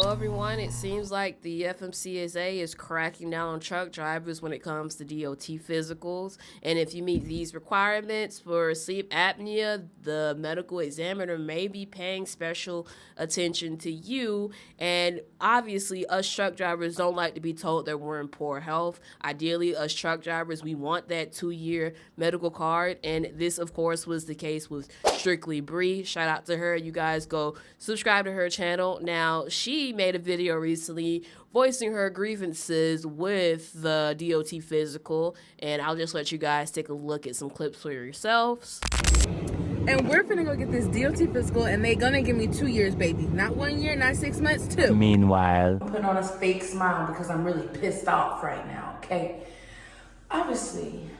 Well, everyone, it seems like the FMCSA is cracking down on truck drivers when it comes to DOT physicals. And if you meet these requirements for sleep apnea, the medical examiner may be paying special attention to you. And obviously, us truck drivers don't like to be told that we're in poor health. Ideally, us truck drivers, we want that 2-year medical card. And this, of course, was the case with StrictlyBre. Shout out to her. You guys go subscribe to her channel. Now, she made a video recently voicing her grievances with the DOT physical, and I'll just let you guys take a look at some clips for yourselves. And we're finna go get this DOT physical, and they gonna give me 2 years, baby. Not 1 year, not 6 months, 2. Meanwhile, I'm putting on a fake smile because I'm really pissed off right now, okay? Obviously,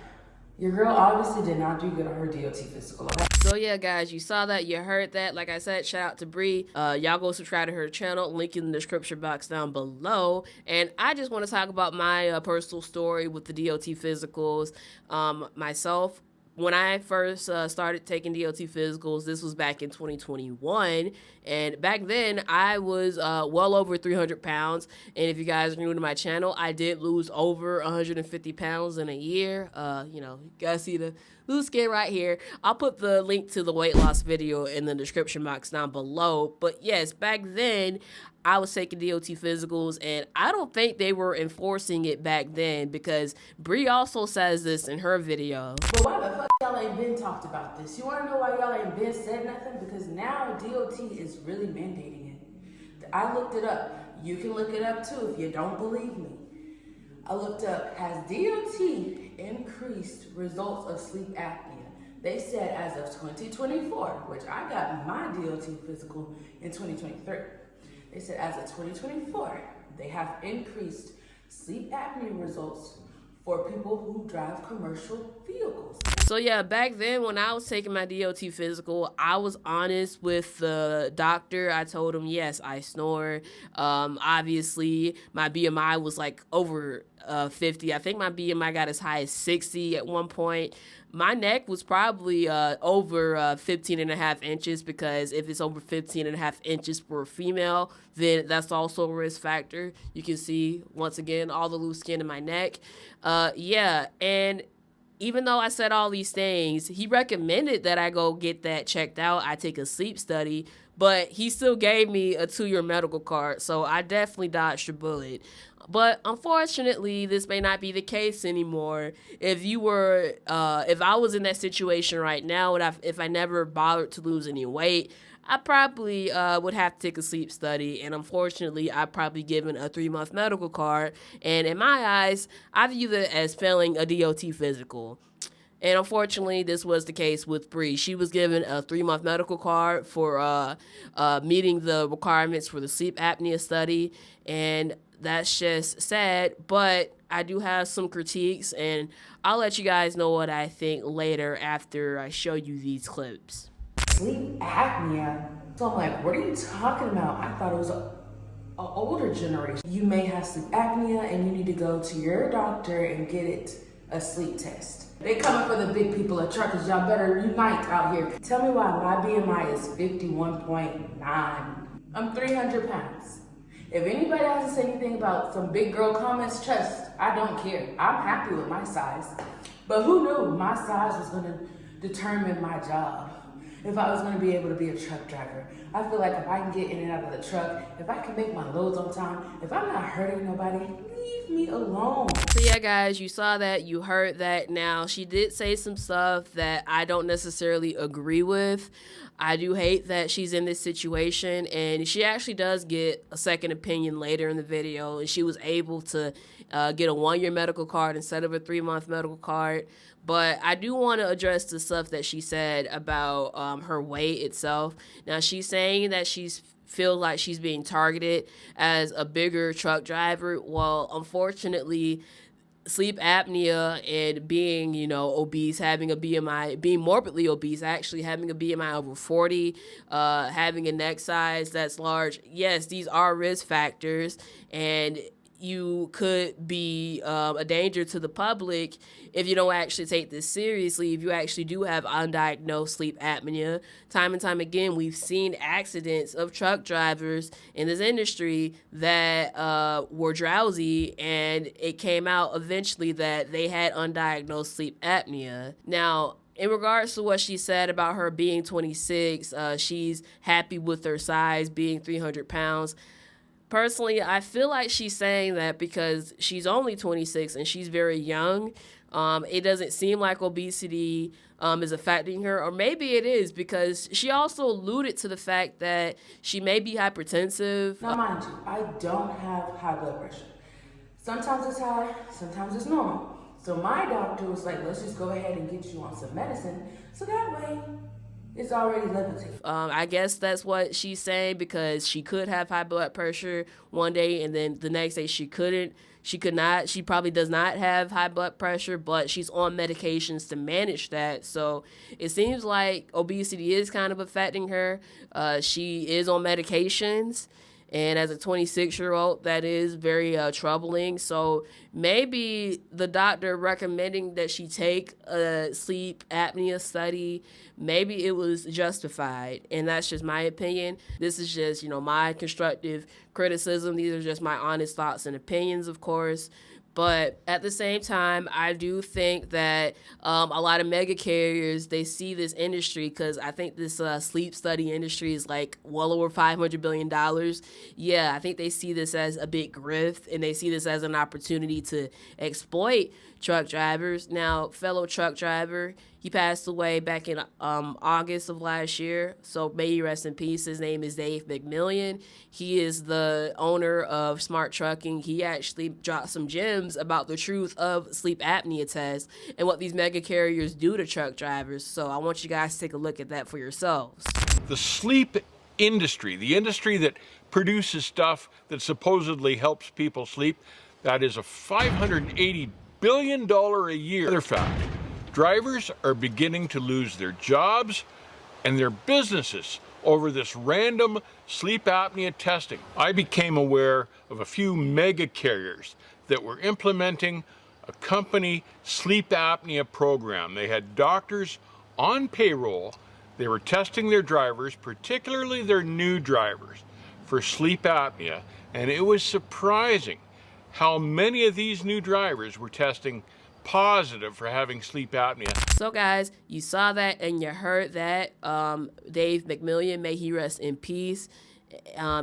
your girl obviously did not do good on her DOT physical. So yeah, guys, you saw that, you heard that. Like I said, shout out to Bree. Y'all go subscribe to her channel, link in the description box down below. And I just want to talk about my personal story with the DOT physicals. Myself, when I first started taking DOT physicals, this was back in 2021. And back then, I was well over 300 pounds. And if you guys are new to my channel, I did lose over 150 pounds in a year. You know, you guys see the loose skin right here. I'll put the link to the weight loss video in the description box down below. But yes, back then, I was taking DOT physicals, and I don't think they were enforcing it back then, because Bree also says this in her video. But why the fuck y'all ain't been talked about this? You wanna know why y'all ain't been said nothing? Because now DOT is really mandating it. I looked it up. You can look it up too if you don't believe me. I looked up, has DOT increased results of sleep apnea? They said as of 2024, which I got my DOT physical in 2023. They said as of 2024, they have increased sleep apnea results for people who drive commercial vehicles. So yeah, back then when I was taking my DOT physical, I was honest with the doctor. I told him, yes, I snore. Obviously, my BMI was like over 50. I think my BMI got as high as 60 at one point. My neck was probably over 15 and a half inches, because if it's over 15 and a half inches for a female, then that's also a risk factor. You can see, once again, all the loose skin in my neck. Yeah, and even though I said all these things, he recommended that I go get that checked out. I take a sleep study, but he still gave me a 2-year medical card, so I definitely dodged a bullet. But unfortunately, this may not be the case anymore. If you were, if I was in that situation right now, and if I never bothered to lose any weight, I probably would have to take a sleep study, and unfortunately, I'd probably given a 3-month medical card. And in my eyes, I view that as failing a DOT physical. And unfortunately, this was the case with Bree. She was given a 3-month medical card for meeting the requirements for the sleep apnea study, and that's just sad. But I do have some critiques, and I'll let you guys know what I think later after I show you these clips. Sleep apnea? So I'm like, what are you talking about? I thought it was a older generation. You may have sleep apnea and you need to go to your doctor and get a sleep test. They coming for the big people at truckers. Y'all better unite out here. Tell me why my BMI is 51.9. I'm 300 pounds. If anybody has to say anything about some big girl comments, trust, I don't care. I'm happy with my size. But who knew my size was gonna determine my job? If I was going to be able to be a truck driver. I feel like if I can get in and out of the truck, if I can make my loads on time, if I'm not hurting nobody, leave me alone. So yeah, guys, you saw that, you heard that. Now, she did say some stuff that I don't necessarily agree with. I do hate that she's in this situation, and she actually does get a second opinion later in the video, and she was able to get a 1-year medical card instead of a 3-month medical card. But I do want to address the stuff that she said about her weight itself. Now, she's saying that she's feels like she's being targeted as a bigger truck driver. Well, unfortunately, sleep apnea and being, you know, obese, having a BMI, being morbidly obese, actually having a BMI over 40, having a neck size that's large, yes, these are risk factors. And you could be a danger to the public if you don't actually take this seriously, if you actually do have undiagnosed sleep apnea. Time and time again, we've seen accidents of truck drivers in this industry that were drowsy, and it came out eventually that they had undiagnosed sleep apnea. Now, in regards to what she said about her being 26, she's happy with her size, being 300 pounds. Personally, I feel like she's saying that because she's only 26 and she's very young. It doesn't seem like obesity is affecting her, or maybe it is, because she also alluded to the fact that she may be hypertensive. Now, mind you, I don't have high blood pressure. Sometimes it's high, sometimes it's normal. So my doctor was like, let's just go ahead and get you on some medicine, so that way it's already levitated. I guess that's what she's saying, because she could have high blood pressure one day and then the next day she couldn't. She could not. She probably does not have high blood pressure, but she's on medications to manage that. So it seems like obesity is kind of affecting her. She is on medications. And as a 26-year-old, that is very troubling. So maybe the doctor recommending that she take a sleep apnea study, maybe it was justified. And that's just my opinion. This is just, my constructive criticism. These are just my honest thoughts and opinions, of course. But at the same time, I do think that a lot of mega carriers, they see this industry, because I think this sleep study industry is like well over $500 billion. Yeah, I think they see this as a big grift, and they see this as an opportunity to exploit truck drivers. Now, fellow truck driver, he passed away back in August of last year, so may he rest in peace. His name is Dave McMillian. He is the owner of Smart Trucking. He actually dropped some gems about the truth of sleep apnea tests and what these mega carriers do to truck drivers. So I want you guys to take a look at that for yourselves. The sleep industry, the industry that produces stuff that supposedly helps people sleep, that is a $580 billion a year. Another fact, drivers are beginning to lose their jobs and their businesses over this random sleep apnea testing. I became aware of a few mega carriers that were implementing a company sleep apnea program. They had doctors on payroll. They were testing their drivers, particularly their new drivers, for sleep apnea, and it was surprising how many of these new drivers were testing positive for having sleep apnea. So guys, you saw that and you heard that. Dave McMillian, may he rest in peace.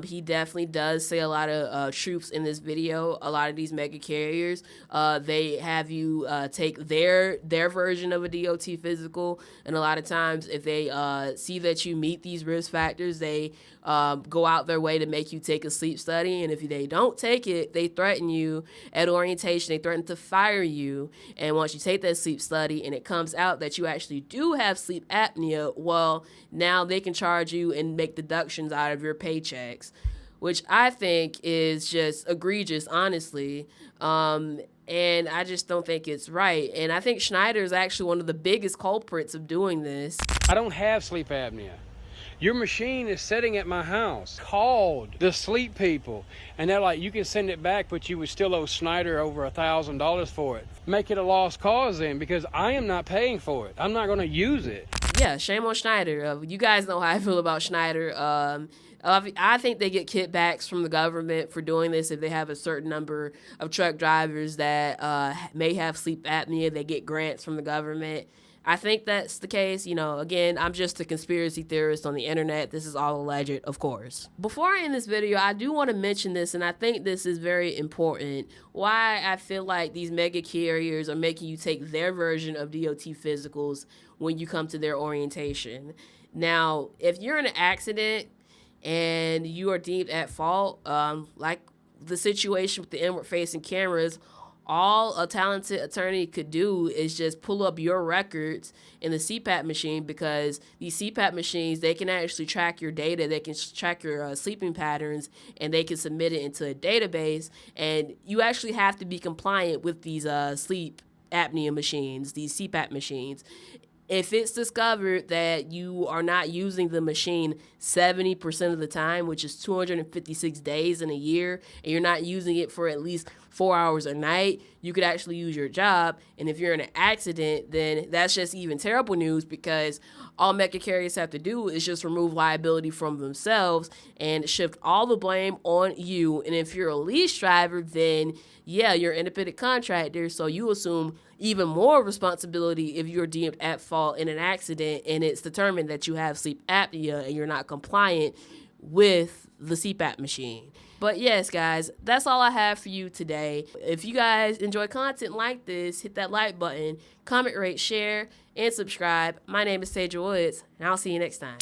He definitely does say a lot of truths in this video. A lot of these mega carriers, they have you take their version of a DOT physical, and a lot of times if they see that you meet these risk factors, they go out their way to make you take a sleep study, and if they don't take it, they threaten you at orientation. They threaten to fire you, and once you take that sleep study and it comes out that you actually do have sleep apnea, well, now they can charge you and make deductions out of your paychecks, which I think is just egregious, honestly. And I just don't think it's right. And I think Schneider is actually one of the biggest culprits of doing this. I don't have sleep apnea. Your machine is sitting at my house. Called the sleep people, and they're like, you can send it back, but you would still owe Schneider over $1,000 for it. Make it a lost cause then, because I am not paying for it. I'm not going to use it. Yeah, shame on Schneider. You guys know how I feel about Schneider. I think they get kickbacks from the government for doing this. If they have a certain number of truck drivers that may have sleep apnea, they get grants from the government. I think that's the case. Again, I'm just a conspiracy theorist on the internet. This is all alleged, of course. Before I end this video, I do want to mention this, and I think this is very important, why I feel like these mega carriers are making you take their version of DOT physicals when you come to their orientation. Now, if you're in an accident and you are deemed at fault, like the situation with the inward-facing cameras, all a talented attorney could do is just pull up your records in the CPAP machine, because these CPAP machines, they can actually track your data. They can track your sleeping patterns, and they can submit it into a database. And you actually have to be compliant with these sleep apnea machines, these CPAP machines. If it's discovered that you are not using the machine 70% of the time, which is 256 days in a year, and you're not using it for at least 4 hours a night, you could actually use your job. And if you're in an accident, then that's just even terrible news, because all mecha carriers have to do is just remove liability from themselves and shift all the blame on you. And if you're a lease driver, then yeah, you're an independent contractor, so you assume even more responsibility if you're deemed at fault in an accident and it's determined that you have sleep apnea and you're not compliant with the CPAP machine. But yes, guys, that's all I have for you today. If you guys enjoy content like this, hit that like button, comment, rate, share, and subscribe. My name is Taja Woods, and I'll see you next time.